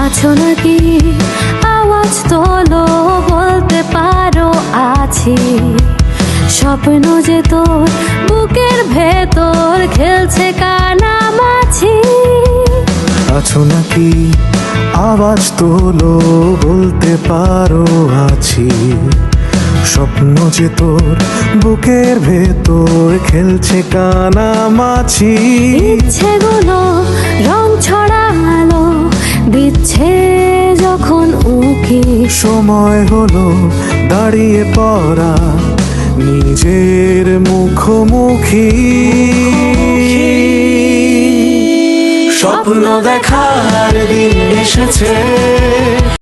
আছো নাকি আওয়াজ তোলো, বলতে পারো আছি। স্বপ্ন যে তোর বুকের ভেতর খেলছে কানামাছি। আছো নাকি আওয়াজ তোলো, বলতে পারো আছি। স্বপ্ন যে তোর বুকের ভেতর খেলছে কানামাছি। ইচ্ছেগুলো রং ছড়ালো দিচ্ছে যখন উকি। সময় হলো দাঁড়িয়ে পড়া নিজের মুখোমুখি। স্বপ্ন দেখার দিন এসেছে,